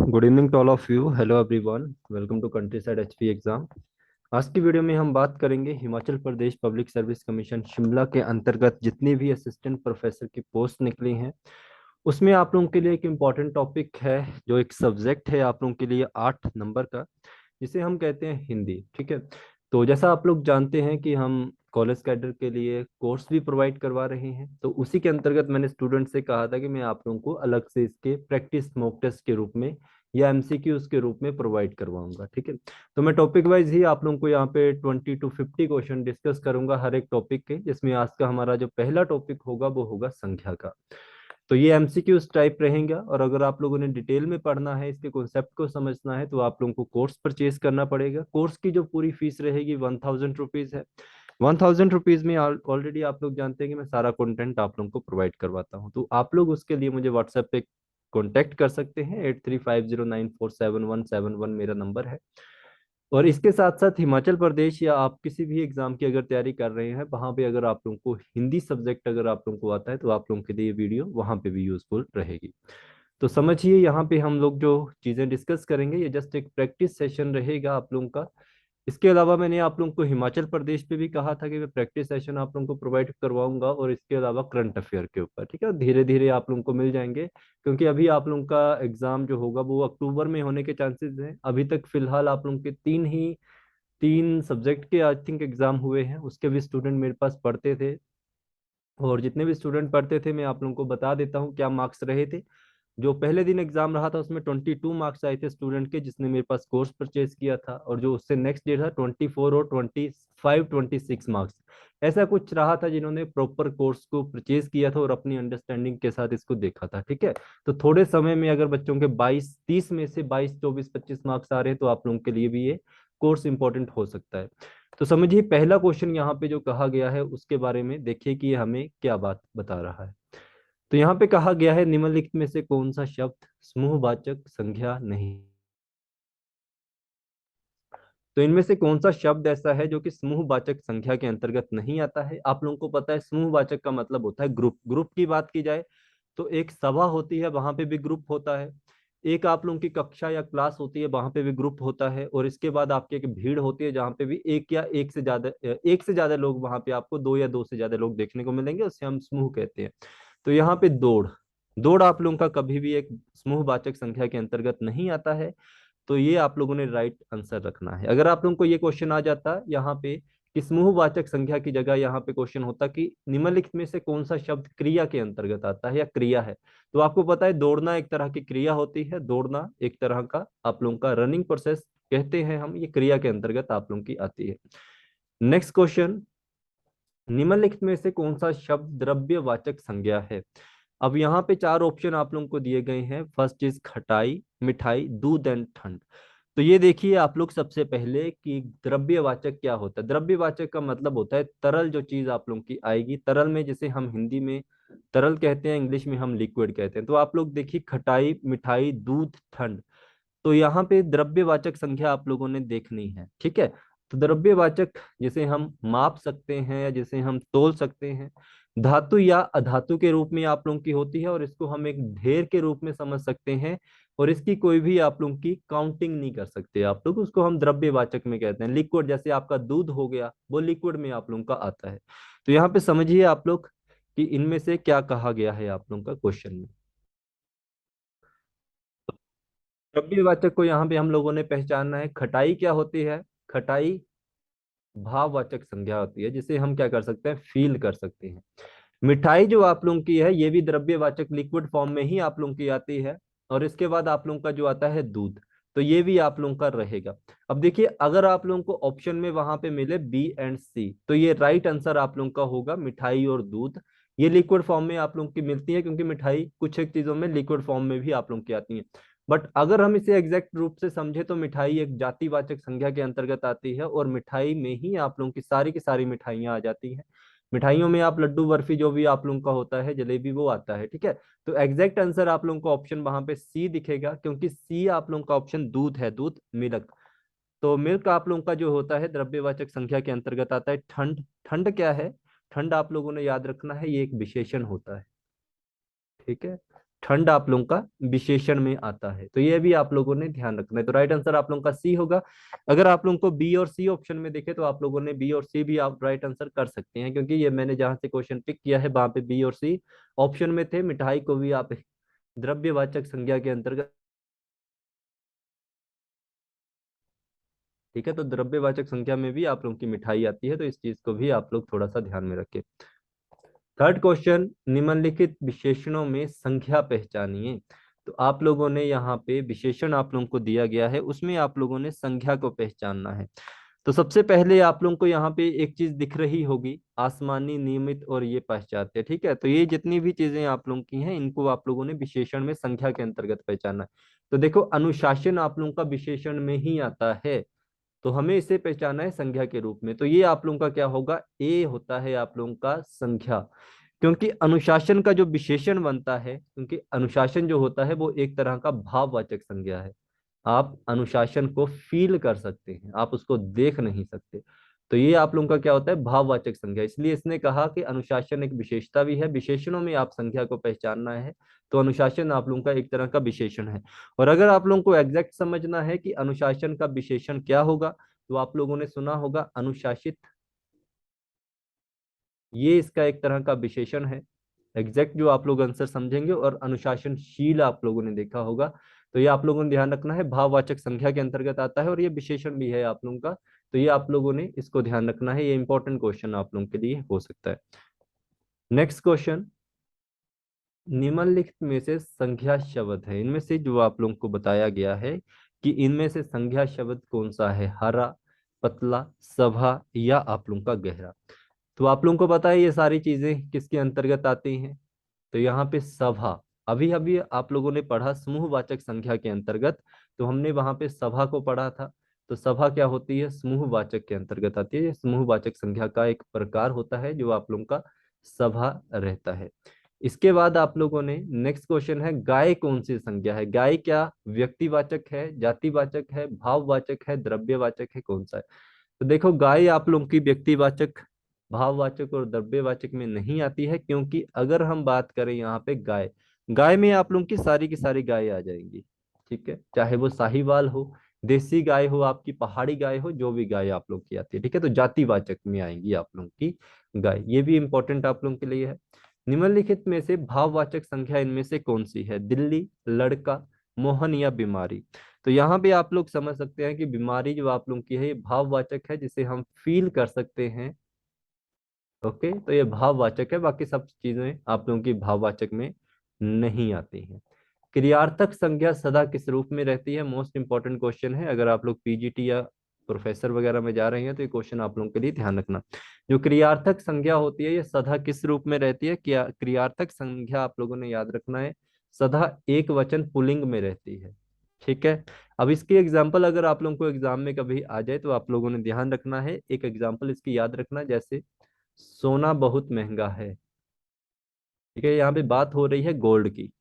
Good evening to all of you. Hello everyone, welcome to countryside HP exam. आज की video में हम बात करेंगे Himachal Pradesh public service commission Shimla के अंतर्गत जितनी भी असिस्टेंट प्रोफेसर की पोस्ट निकली हैं उसमें आप लोगों के लिए एक इम्पॉर्टेंट टॉपिक है, जो एक सब्जेक्ट है आप लोगों के लिए 8 नंबर का, जिसे हम कहते हैं हिंदी। ठीक है। तो जैसा आप लोग जानते हैं कि हम कॉलेज कैडर के लिए कोर्स भी प्रोवाइड करवा रहे हैं, तो उसी के अंतर्गत मैंने स्टूडेंट से कहा था कि मैं आप लोगों को अलग से इसके प्रैक्टिस मॉक टेस्ट के रूप में या एमसीक्यूज के रूप में प्रोवाइड करवाऊंगा। ठीक है। तो मैं टॉपिक वाइज ही आप लोगों को यहाँ पे 20 to 50 क्वेश्चन डिस्कस करूंगा हर एक टॉपिक के, जिसमें आज का हमारा जो पहला टॉपिक होगा वो होगा संख्या का। तो ये एमसीक्यूज टाइप रहेगा, और अगर आप लोगों ने डिटेल में पढ़ना है, इसके कॉन्सेप्ट को समझना है, तो आप लोगों को कोर्स परचेज करना पड़ेगा। कोर्स की जो पूरी फीस रहेगी 1000 रुपीज है। 1000 रुपीज में ऑलरेडी आप लोग जानते हैं कि मैं सारा कंटेंट आप लोगों को प्रोवाइड करवाता हूँ, तो आप लोग उसके लिए मुझे व्हाट्सएप पे कॉन्टेक्ट कर सकते हैं। 8350947171 मेरा नंबर है। और इसके साथ साथ हिमाचल प्रदेश या आप किसी भी एग्जाम की अगर तैयारी कर रहे हैं, वहां पे अगर आप लोगों को हिंदी सब्जेक्ट अगर आप लोगों को आता है, तो आप लोगों के लिए ये वीडियो वहां पे भी यूजफुल रहेगी। तो समझिए, यहाँ पे हम लोग जो चीजें डिस्कस करेंगे ये जस्ट एक प्रैक्टिस सेशन रहेगा आप लोगों का। इसके अलावा मैंने आप लोगों को हिमाचल प्रदेश पे भी कहा था कि मैं प्रैक्टिस सेशन आप लोगों को प्रोवाइड करवाऊंगा, और इसके अलावा करंट अफेयर के ऊपर। ठीक है, धीरे धीरे आप लोगों को मिल जाएंगे, क्योंकि अभी आप लोगों का एग्जाम जो होगा वो अक्टूबर में होने के चांसेस हैं। अभी तक फिलहाल आप लोगों के तीन सब्जेक्ट के आई थिंक एग्जाम हुए हैं, उसके भी स्टूडेंट मेरे पास पढ़ते थे। और जितने भी स्टूडेंट पढ़ते थे, मैं आप लोगों को बता देता हूँ क्या मार्क्स रहे थे। जो पहले दिन एग्जाम रहा था उसमें 22 मार्क्स आए थे स्टूडेंट के, जिसने मेरे पास कोर्स परचेज किया था। और जो उससे नेक्स्ट डे था 24 और 25 26 मार्क्स ऐसा कुछ रहा था, जिन्होंने प्रॉपर कोर्स को परचेज किया था और अपनी अंडरस्टैंडिंग के साथ इसको देखा था। ठीक है। तो थोड़े समय में अगर बच्चों के 22 30 में से 22 24 25 मार्क्स आ रहे हैं, तो आप लोगों के लिए भी ये कोर्स इंपॉर्टेंट हो सकता है। तो समझिए, पहला क्वेश्चन यहाँ पे जो कहा गया है उसके बारे में देखिए कि ये हमें क्या बात बता रहा है। तो यहाँ पे कहा गया है, निम्नलिखित में से कौन सा शब्द समूहवाचक संज्ञा नहीं। तो इनमें से कौन सा शब्द ऐसा है जो कि समूहवाचक संख्या के अंतर्गत नहीं आता है। आप लोगों को पता है समूहवाचक का मतलब होता है ग्रुप। ग्रुप की बात की जाए तो एक सभा होती है, वहां पे भी ग्रुप होता है। एक आप लोगों की कक्षा या क्लास होती है, वहां पे भी ग्रुप होता है। और इसके बाद आपकी एक भीड़ होती है, जहां पे भी एक या एक से ज्यादा लोग, वहां पे आपको दो या दो से ज्यादा लोग देखने को मिलेंगे, उसे हम समूह कहते हैं। तो यहाँ पे दौड़, दौड़ आप लोगों का कभी भी एक समूहवाचक संख्या के अंतर्गत नहीं आता है। तो ये आप लोगों ने राइट आंसर रखना है। अगर आप लोगों को ये क्वेश्चन आ जाता यहाँ पे कि समूहवाचक संख्या की जगह यहाँ पे क्वेश्चन होता कि निम्नलिखित में से कौन सा शब्द क्रिया के अंतर्गत आता है या क्रिया है, तो आपको पता है दौड़ना एक तरह की क्रिया होती है। दौड़ना एक तरह का आप लोगों का रनिंग प्रोसेस कहते हैं हम, ये क्रिया के अंतर्गत आप लोगों की आती है। नेक्स्ट क्वेश्चन, निम्नलिखित में से कौन सा शब्द द्रव्यवाचक संज्ञा है। अब यहाँ पे चार ऑप्शन आप लोगों को दिए गए हैं। फर्स्ट इज खटाई, मिठाई, दूध एंड ठंड। तो ये देखिए आप लोग, सबसे पहले कि द्रव्यवाचक क्या होता है। द्रव्यवाचक का मतलब होता है तरल जो चीज आप लोगों की आएगी। तरल में जैसे हम हिंदी में तरल कहते हैं, इंग्लिश में हम लिक्विड कहते हैं। तो आप लोग देखिए खटाई, मिठाई, दूध, ठंड। तो यहाँ पे द्रव्यवाचक संख्या आप लोगों ने देखनी है। ठीक है। तो द्रव्यवाचक जिसे हम माप सकते हैं या जिसे हम तोल सकते हैं, धातु या अधातु के रूप में आप लोगों की होती है, और इसको हम एक ढेर के रूप में समझ सकते हैं। और इसकी कोई भी आप लोगों की काउंटिंग नहीं कर सकते आप लोग, उसको हम द्रव्यवाचक में कहते हैं। लिक्विड जैसे आपका दूध हो गया, वो लिक्विड में आप लोगों का आता है। तो यहाँ पे समझिए आप लोग कि इनमें से क्या कहा गया है आप लोगों का क्वेश्चन में। द्रव्यवाचक को यहाँ पे हम लोगों ने पहचानना है। खटाई क्या होती है। खटाई भाववाचक संज्ञा होती है, जिसे हम क्या कर सकते हैं, फील कर सकते हैं। मिठाई जो आप लोगों की है, ये भी द्रव्यवाचक लिक्विड फॉर्म में ही आप लोगों की आती है। और इसके बाद आप लोगों का जो आता है दूध, तो ये भी आप लोगों का रहेगा। अब देखिए, अगर आप लोगों को ऑप्शन में वहां पे मिले बी एंड सी, तो ये राइट आंसर आप लोगों का होगा मिठाई और दूध। ये लिक्विड फॉर्म में आप लोगों की मिलती है, क्योंकि मिठाई कुछ एक चीजों में लिक्विड फॉर्म में भी आप लोगों की आती है। बट अगर हम इसे एग्जैक्ट रूप से समझे, तो मिठाई एक जातिवाचक संज्ञा के अंतर्गत आती है, और मिठाई में ही आप लोगों की सारी मिठाइयां आ जाती हैं। मिठाइयों में आप लड्डू, बर्फी, जो भी आप लोगों का होता है, जलेबी, वो आता है। ठीक है। तो एग्जैक्ट आंसर आप लोगों को ऑप्शन वहां पे सी दिखेगा, क्योंकि सी आप लोगों का ऑप्शन दूध है, दूध, मिल्क। तो मिल्क आप लोगों का जो होता है द्रव्यवाचक संख्या के अंतर्गत आता है। ठंड, ठंड क्या है। ठंड आप लोगों ने याद रखना है, ये एक विशेषण होता है। ठीक है। ठंड आप लोगों का विशेषण में आता है, तो ये भी आप लोगों ने ध्यान रखना है। तो राइट आंसर आप लोगों का सी होगा। अगर आप लोगों को बी और सी ऑप्शन में देखे तो आप लोगों ने बी और सी भी आप राइट आंसर कर सकते हैं, क्योंकि ये मैंने जहां से क्वेश्चन पिक किया है वहां पे बी और सी ऑप्शन में थे। मिठाई को भी आप द्रव्यवाचक संज्ञा के अंतर्गत, ठीक है, तो द्रव्यवाचक संख्या में भी आप लोगों की मिठाई आती है, तो इस चीज को भी आप लोग थोड़ा सा ध्यान में रखें। थर्ड क्वेश्चन, निम्नलिखित विशेषणों में संख्या पहचानिए। तो आप लोगों ने यहाँ पे विशेषण आप लोगों को दिया गया है, उसमें आप लोगों ने संख्या को पहचानना है। तो सबसे पहले आप लोगों को यहाँ पे एक चीज दिख रही होगी, आसमानी, नियमित और ये पाश्चात्य, ठीक है। तो ये जितनी भी चीजें आप लोगों की हैं, इनको आप लोगों ने विशेषण में संख्या के अंतर्गत पहचानना है। तो देखो, अनुशासन आप लोगों का विशेषण में ही आता है, तो हमें इसे पहचाना है संख्या के रूप में। तो ये आप लोगों का क्या होगा, ए होता है आप लोगों का संख्या। क्योंकि अनुशासन का जो विशेषण बनता है, क्योंकि अनुशासन जो होता है वो एक तरह का भाववाचक संज्ञा है। आप अनुशासन को फील कर सकते हैं, आप उसको देख नहीं सकते। तो ये आप लोगों का क्या होता है, भाववाचक संज्ञा। इसलिए इसने कहा कि अनुशासन एक विशेषता भी है, विशेषणों में आप संख्या को पहचानना है। तो अनुशासन आप लोगों का एक तरह का विशेषण है। और अगर आप लोगों को एग्जैक्ट समझना है कि अनुशासन का विशेषण क्या होगा, तो आप लोगों ने सुना होगा अनुशासित, ये इसका एक तरह का विशेषण है। एग्जैक्ट जो आप लोग आंसर समझेंगे, और अनुशासनशील आप लोगों ने देखा होगा। तो ये आप लोगों ने ध्यान रखना है, भाववाचक संख्या के अंतर्गत आता है और ये विशेषण भी है आप लोगों का। तो ये आप लोगों ने इसको ध्यान रखना है, ये इंपॉर्टेंट क्वेश्चन आप लोगों के लिए हो सकता है। नेक्स्ट क्वेश्चन, निम्नलिखित में से संख्या शब्द है, इनमें से जो आप लोगों को बताया गया है कि इनमें से संख्या शब्द कौन सा है, हरा, पतला, सभा या आप लोगों का गहरा। तो आप लोगों को पता है ये सारी चीजें किसके अंतर्गत आती हैं। तो यहाँ पे सभा, अभी अभी आप लोगों ने पढ़ा समूहवाचक संख्या के अंतर्गत, तो हमने वहां पे सभा को पढ़ा था। तो सभा क्या होती है, समूहवाचक के अंतर्गत आती है। ये समूहवाचक संख्या का एक प्रकार होता है जो आप लोगों का सभा रहता है। इसके बाद आप लोगों ने नेक्स्ट क्वेश्चन है, गाय कौन सी संज्ञा है। गाय क्या व्यक्तिवाचक है, जातिवाचक है, भाववाचक है, द्रव्यवाचक है, कौन सा है। तो देखो, गाय आप लोगों की व्यक्तिवाचक, भाववाचक और द्रव्यवाचक में नहीं आती है, क्योंकि अगर हम बात करें यहाँ पे गाय, गाय में आप लोगों की सारी गाय आ जाएंगी, ठीक है। चाहे वो साहीवाल हो, देसी गाय हो, आपकी पहाड़ी गाय हो, जो भी गाय आप लोग की आती है, ठीक है। तो जातिवाचक में आएंगी आप लोगों की गाय, ये भी इंपॉर्टेंट आप लोगों के लिए है। निम्नलिखित में से भाववाचक संख्या इनमें से कौन सी है, दिल्ली, लड़का, मोहन या बीमारी। तो यहाँ पे आप लोग समझ सकते हैं कि बीमारी जो आप लोगों की है, ये भाववाचक है, जिसे हम फील कर सकते हैं। ओके, तो ये भाववाचक है, बाकी सब चीजें आप लोगों की भाववाचक में नहीं आती हैं। क्रियार्थक संज्ञा सदा किस रूप में रहती है, मोस्ट इंपॉर्टेंट क्वेश्चन है। अगर आप लोग पीजीटी या प्रोफेसर वगैरह में जा रहे हैं तो ये क्वेश्चन आप लोगों के लिए ध्यान रखना। जो क्रियार्थक संज्ञा होती है, ये सदा किस रूप में रहती है। क्या क्रियार्थक संज्ञा आप लोगों ने याद रखना है, सदा एक वचन पुल्लिंग में रहती है, ठीक है। अब इसकी एग्जाम्पल अगर आप लोगों को एग्जाम में कभी आ जाए तो आप लोगों ने ध्यान रखना है, एक एग्जाम्पल इसकी याद रखना, जैसे सोना बहुत महंगा है, ठीक है। यहाँ पे बात हो रही है गोल्ड की,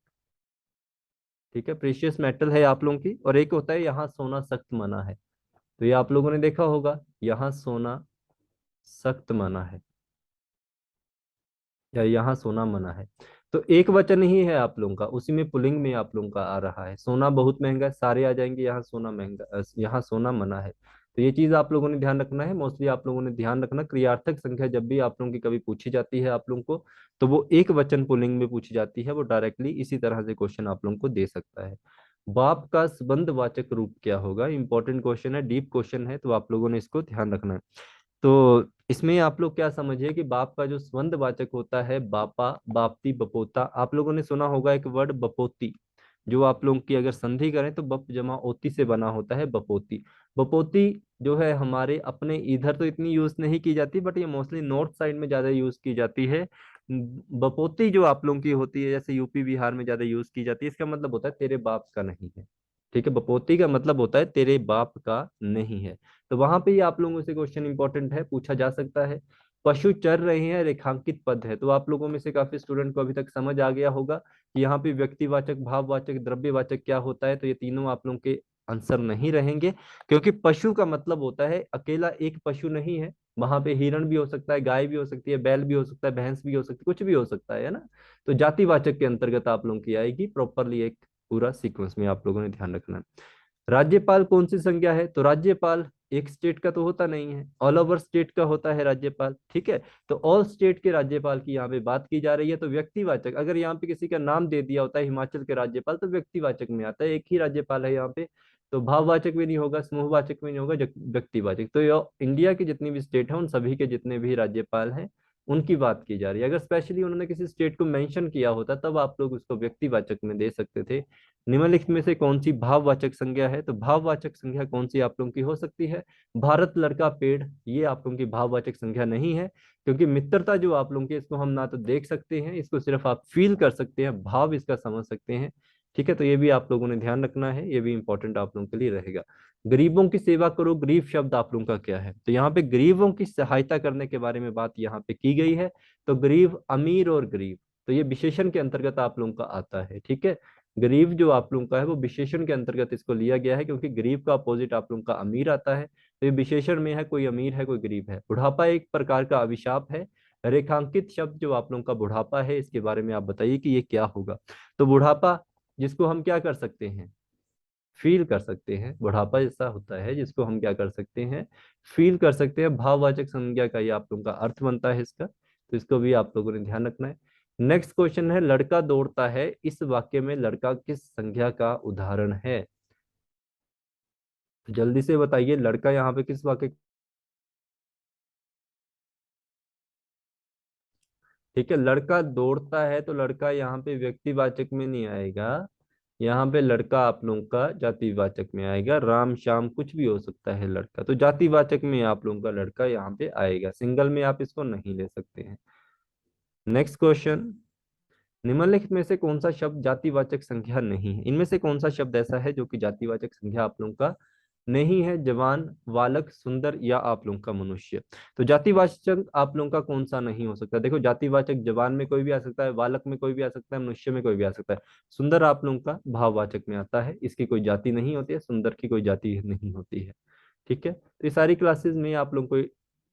ठीक है, प्रीशियस मेटल है आप लोगों की। और एक होता है यहाँ सोना सख्त मना है, तो ये आप लोगों ने देखा होगा, यहाँ सोना सख्त मना है या यहाँ सोना मना है। तो एक वचन ही है आप लोगों का, उसी में पुलिंग में आप लोगों का आ रहा है, सोना बहुत महंगा है, सारे आ जाएंगे, यहाँ सोना महंगा, यहाँ सोना मना है। तो ये चीज आप लोगों ने ध्यान रखना है। मोस्टली आप लोगों ने ध्यान रखना, क्रियार्थक संख्या जब भी आप लोगों की कभी पूछी जाती है आप लोगों को, तो वो एक वचन पुलिंग में पूछी जाती है। वो डायरेक्टली इसी तरह से क्वेश्चन आप लोगों को दे सकता है। बाप का संबंधवाचक रूप क्या होगा, इंपॉर्टेंट क्वेश्चन है, डीप क्वेश्चन है, तो आप लोगों ने इसको ध्यान रखना है। तो इसमें आप लोग क्या समझिए कि बाप का जो संबंधवाचक होता है, बापा, बापती, बपोता। आप लोगों ने सुना होगा एक वर्ड बपोती, जो आप लोगों की अगर संधि करें तो बप जमा ओती से बना होता है, बपोती। बपोती जो है हमारे अपने इधर तो इतनी यूज नहीं की जाती, बट ये मोस्टली नॉर्थ साइड में ज्यादा यूज की जाती है। बपोती जो आप लोगों की होती है, जैसे यूपी बिहार में ज्यादा यूज की जाती है, इसका मतलब होता है तेरे बाप का नहीं है, ठीक है। बपोती का मतलब होता है तेरे बाप का नहीं है। तो वहां पे ही आप लोगों से क्वेश्चन इंपॉर्टेंट है, पूछा जा सकता है। पशु चर रहे हैं, रेखांकित पद है। तो आप लोगों में से काफी स्टूडेंट को अभी तक समझ आ गया होगा कि यहाँ पे व्यक्तिवाचक, भाववाचक, द्रव्यवाचक क्या होता है। तो ये तीनों आप लोगों के आंसर नहीं रहेंगे, क्योंकि पशु का मतलब होता है अकेला एक पशु नहीं है, वहां पे हिरण भी हो सकता है, गाय भी हो सकती है, बैल भी हो सकता है, भैंस भी हो सकती है, कुछ भी हो सकता है ना। तो जातिवाचक के अंतर्गत आप लोगों की आएगी प्रॉपरली, एक पूरा सीक्वेंस में आप लोगों ने ध्यान रखना है। राज्यपाल कौन सी संज्ञा है? तो राज्यपाल एक स्टेट का तो होता नहीं है, ऑल ओवर स्टेट का होता है राज्यपाल, ठीक है। तो ऑल स्टेट के राज्यपाल की यहाँ पे बात की जा रही है, तो व्यक्तिवाचक, अगर यहाँ पे किसी का नाम दे दिया होता है हिमाचल के राज्यपाल, तो व्यक्तिवाचक में आता है, एक ही राज्यपाल है यहाँ पे। तो भाववाचक भी नहीं होगा, समूहवाचक भी नहीं होगा, व्यक्तिवाचक। तो ये इंडिया की जितनी भी स्टेट है उन सभी के जितने भी राज्यपाल हैं उनकी बात की जा रही है। अगर स्पेशली उन्होंने किसी स्टेट को मेंशन किया होता तब आप लोग उसको व्यक्तिवाचक में दे सकते थे। निम्नलिखित में से कौन सी भाववाचक संज्ञा है? तो भाववाचक संज्ञा कौन सी आप लोगों की हो सकती है? भारत लड़का पेड़, ये आप लोगों की भाववाचक संज्ञा नहीं है, क्योंकि मित्रता जो आप लोगों की, इसको हम ना तो देख सकते हैं, इसको सिर्फ आप फील कर सकते हैं, भाव इसका समझ सकते हैं, ठीक है। तो ये भी आप लोगों ने ध्यान रखना है, ये भी इंपॉर्टेंट आप लोगों के लिए रहेगा। गरीबों की सेवा करो, गरीब शब्द आप लोगों का क्या है? तो यहाँ पे गरीबों की सहायता करने के बारे में बात यहाँ पे की गई है। तो गरीब, अमीर और गरीब, तो ये विशेषण के अंतर्गत आप लोगों का आता है, ठीक है। गरीब जो आप लोगों का है वो विशेषण के अंतर्गत इसको लिया गया है, क्योंकि गरीब का अपोजिट आप लोगों का अमीर आता है, तो ये विशेषण में है, कोई अमीर है कोई गरीब है। बुढ़ापा एक प्रकार का अभिशाप है। रेखांकित शब्द जो आप लोगों का बुढ़ापा है, इसके बारे में आप बताइए कि ये क्या होगा? तो बुढ़ापा जिसको हम क्या कर सकते हैं, फील कर सकते हैं, बुढ़ापा ऐसा होता है जिसको हम क्या कर सकते हैं, फील कर सकते हैं। भाववाचक संज्ञा का ये आप लोगों का अर्थ बनता है इसका, तो इसको भी आप लोगों ने ध्यान रखना है। नेक्स्ट क्वेश्चन है, लड़का दौड़ता है, इस वाक्य में लड़का किस संज्ञा का उदाहरण है? तो जल्दी से बताइए, लड़का यहाँ पे किस वाक्य, ठीक है। लड़का दौड़ता है, तो लड़का यहाँ पे व्यक्तिवाचक में नहीं आएगा, यहाँ पे लड़का आप लोगों का जातिवाचक में आएगा। राम श्याम कुछ भी हो सकता है लड़का, तो जातिवाचक में आप लोगों का लड़का यहाँ पे आएगा, सिंगल में आप इसको नहीं ले सकते हैं। नेक्स्ट क्वेश्चन, निम्नलिखित में से कौन सा शब्द जातिवाचक संख्या नहीं है? इनमें से कौन सा शब्द ऐसा है जो कि जातिवाचक संख्या आप लोगों का नहीं है? जवान, बालक, सुंदर या आप लोगों का मनुष्य। तो जातिवाचक आप लोगों का कौन सा नहीं हो सकता? देखो, जातिवाचक जवान में कोई भी आ सकता है, बालक में कोई भी आ सकता है, मनुष्य में कोई भी आ सकता है। सुंदर आप लोगों का भाववाचक में आता है, इसकी कोई जाति नहीं होती है, सुंदर की कोई जाति नहीं होती है, ठीक है। तो ये सारी क्लासेस में आप लोगों को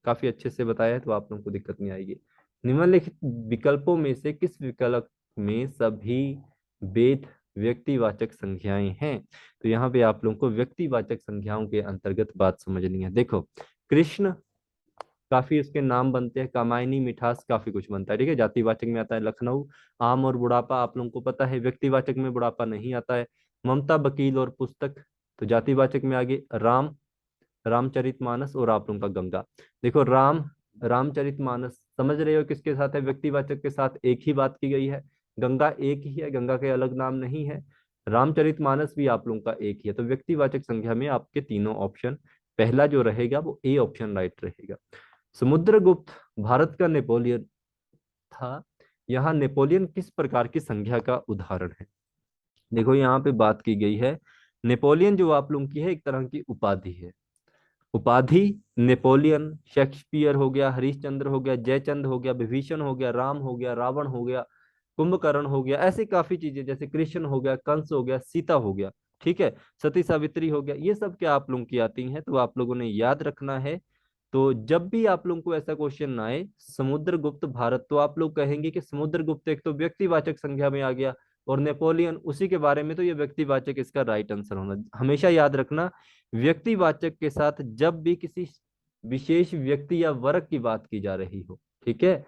काफी अच्छे से बताया है, तो आप लोगों को दिक्कत नहीं आएगी। निम्नलिखित विकल्पों में से किस विकल्प में सभी वेद व्यक्तिवाचक संज्ञाएं हैं? तो यहाँ पे आप लोगों को व्यक्तिवाचक संज्ञाओं के अंतर्गत बात समझनी है। देखो, कृष्ण, काफी उसके नाम बनते हैं, कामायनी, मिठास, काफी कुछ बनता है, ठीक है, जातिवाचक में आता है। लखनऊ, आम और बुढ़ापा आप लोगों को पता है, व्यक्तिवाचक में बुढ़ापा नहीं आता है। ममता, वकील और पुस्तक, तो जातिवाचक में आगे राम, रामचरितमानस और आप लोगों का गंगा। देखो, रामचरितमानस समझ रहे हो किसके साथ है? व्यक्तिवाचक के साथ एक ही बात की गई है। गंगा एक ही है, गंगा के अलग नाम नहीं है। रामचरितमानस भी आप लोगों का एक ही है। तो व्यक्तिवाचक संख्या में आपके तीनों ऑप्शन, पहला जो रहेगा वो ए ऑप्शन राइट रहेगा। समुद्रगुप्त भारत का नेपोलियन था, यहाँ नेपोलियन किस प्रकार की संख्या का उदाहरण है? देखो, यहाँ पे बात की गई है, नेपोलियन जो आप लोगों की है एक तरह की उपाधि है। उपाधि, नेपोलियन, शेक्सपियर हो गया, हरिश्चंद्र हो गया, जयचंद हो गया, विभीषण हो गया, राम हो गया, रावण हो गया, कुंभकर्ण हो गया, ऐसी काफी चीजें, जैसे कृष्ण हो गया, कंस हो गया, सीता हो गया, ठीक है, सती सावित्री हो गया, ये सब क्या आप लोगों की आती हैं, तो आप लोगों ने याद रखना है। तो जब भी आप लोगों को ऐसा क्वेश्चन ना आए, समुद्रगुप्त भारत, तो आप लोग कहेंगे कि समुद्रगुप्त एक तो व्यक्तिवाचक संख्या में आ गया, और नेपोलियन उसी के बारे में, तो ये व्यक्तिवाचक इसका राइट आंसर होना, हमेशा याद रखना। व्यक्तिवाचक के साथ जब भी किसी विशेष व्यक्ति या वर्ग की बात की जा रही हो, ठीक है,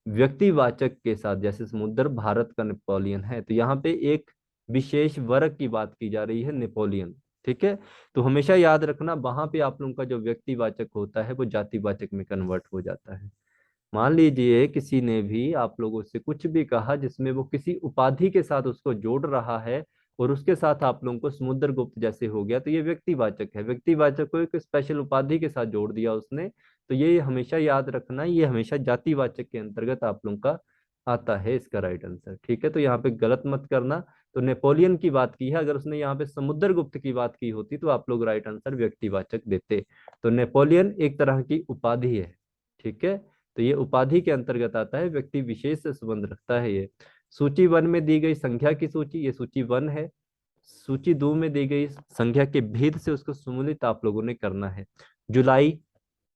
व्यक्तिवाचक के साथ, जैसे समुद्र भारत का नेपोलियन है, तो यहाँ पे एक विशेष वर्ग की बात की जा रही है, नेपोलियन, ठीक है। तो हमेशा याद रखना, वहां पे आप लोगों का जो व्यक्तिवाचक होता है वो जातिवाचक में कन्वर्ट हो जाता है। मान लीजिए किसी ने भी आप लोगों से कुछ भी कहा जिसमें वो किसी उपाधि के साथ उसको जोड़ रहा है, और उसके साथ आप लोगों को समुद्रगुप्त जैसे हो गया, तो ये व्यक्तिवाचक है। व्यक्तिवाचक को एक स्पेशल उपाधि के साथ जोड़ दिया उसने, तो ये हमेशा याद रखना, ये हमेशा जातिवाचक के अंतर्गत आप लोगों का आता है, इसका राइट आंसर, ठीक है। तो यहाँ पे गलत मत करना। तो नेपोलियन की बात की है, अगर उसने यहाँ पे समुद्रगुप्त की बात की होती तो आप लोग राइट आंसर व्यक्तिवाचक देते। तो नेपोलियन एक तरह की उपाधि है, ठीक है। तो ये उपाधि के अंतर्गत आता है, व्यक्ति विशेष से संबंध रखता है ये। सूची वन में दी गई संख्या की सूची, ये सूची वन है। सूची दो में दी गई संख्या के भेद से उसको सुमेलित आप लोगों ने करना है। जुलाई,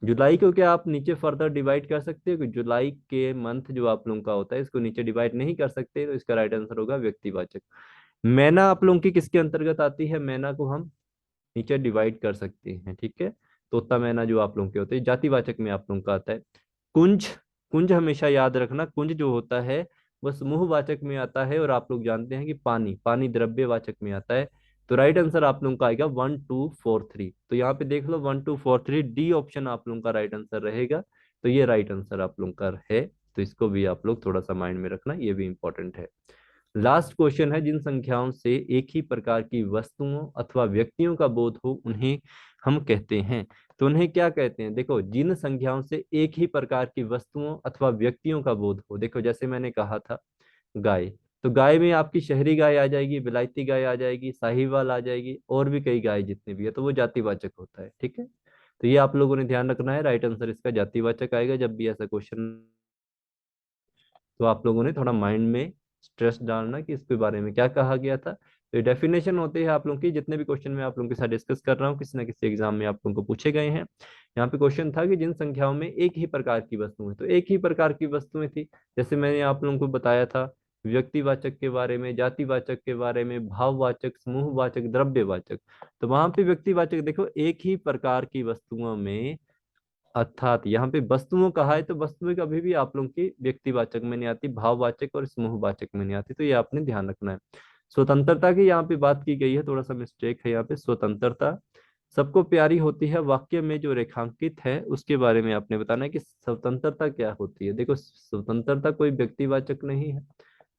जुलाई को क्या आप नीचे फर्दर डिवाइड कर सकते हो कि जुलाई के मंथ जो आप लोगों का होता है इसको नीचे डिवाइड नहीं कर सकते, तो इसका राइट आंसर होगा व्यक्तिवाचक। मैना आप लोगों की किसके अंतर्गत आती है? मैना को हम नीचे डिवाइड कर सकते हैं, ठीक है। तोता मैना जो आप लोगों के होते हैं जातिवाचक में आप लोगों का आता है। कुंज, कुंज हमेशा याद रखना, कुंज जो होता है वह समूहवाचक में आता है, और आप लोग जानते हैं कि पानी, पानी द्रव्यवाचक में आता है। तो राइट आंसर आप लोगों का आएगा 1 2 4 3। तो यहाँ पे देख लो 1 2 4 3, डी ऑप्शन आप लोगों का राइट आंसर रहेगा। तो ये राइट आंसर आप लोगों का है। तो इसको भी आप लोग थोड़ा सा माइंड में रखना, ये भी इंपॉर्टेंट है। लास्ट क्वेश्चन है, जिन संख्याओं से एक ही प्रकार की वस्तुओं अथवा व्यक्तियों का बोध हो उन्हें हम कहते हैं। तो उन्हें क्या कहते हैं? देखो, जिन संख्याओं से एक ही प्रकार की वस्तुओं अथवा व्यक्तियों का बोध हो, देखो जैसे मैंने कहा था गाय, तो गाय में आपकी शहरी गाय आ जाएगी, विलायती गाय आ जाएगी, साहीवाल आ जाएगी, और भी कई गाय जितने भी है, तो वो जातिवाचक होता है, ठीक है। तो ये आप लोगों ने ध्यान रखना है, राइट आंसर इसका जातिवाचक आएगा जब भी ऐसा क्वेश्चन। तो आप लोगों ने थोड़ा माइंड में स्ट्रेस डालना कि इसके बारे में क्या कहा गया था। तो ये डेफिनेशन होती है आप लोगों की, जितने भी क्वेश्चन मैं आप लोगों के साथ डिस्कस कर रहा हूँ किसी ना किसी एग्जाम में आप लोगों को पूछे गए हैं। यहाँ पे क्वेश्चन था कि जिन संख्याओं में एक ही प्रकार की वस्तुएं, तो एक ही प्रकार की वस्तुएं थी, जैसे मैंने आप लोगों को बताया था व्यक्तिवाचक के बारे में, जातिवाचक के बारे में, भाववाचक, समूहवाचक, द्रव्यवाचक। तो वहां पे व्यक्तिवाचक देखो, एक ही प्रकार की वस्तुओं में, अर्थात यहाँ पे वस्तुओं कहा है तो वस्तुएं कभी भी आप लोगों की व्यक्तिवाचक में नहीं आती, भाववाचक और समूहवाचक में नहीं आती, तो ये आपने ध्यान रखना है। स्वतंत्रता की यहाँ पे बात की गई है, थोड़ा सा मिस्टेक है यहाँ पे। स्वतंत्रता सबको प्यारी होती है, वाक्य में जो रेखांकित है उसके बारे में आपने बताना है कि स्वतंत्रता क्या होती है। देखो, स्वतंत्रता कोई व्यक्तिवाचक नहीं है,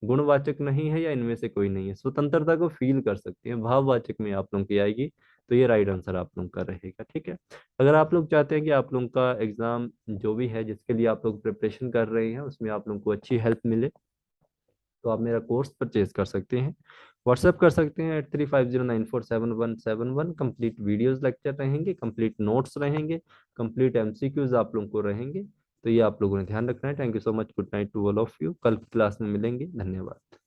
गुणवाचक नहीं है, या इनमें से कोई नहीं है। स्वतंत्रता को फील कर सकते हैं, भाववाचक में आप लोगों की आएगी। तो ये राइट आंसर आप लोगों का रहेगा, ठीक है। अगर आप लोग चाहते हैं कि आप लोगों का एग्जाम जो भी है जिसके लिए आप लोग प्रिपरेशन कर रहे हैं उसमें आप लोगों को अच्छी हेल्प मिले, तो आप मेरा कोर्स परचेज कर सकते हैं, व्हाट्सएप कर सकते हैं 8350947171। कंप्लीट वीडियोस लेक्चर रहेंगे, कंप्लीट नोट्स रहेंगे, कंप्लीट एमसीक्यूज आप लोगों को रहेंगे। तो ये आप लोगों ने ध्यान रखना है। Thank you so much, good night to all of you, कल की क्लास में मिलेंगे, धन्यवाद।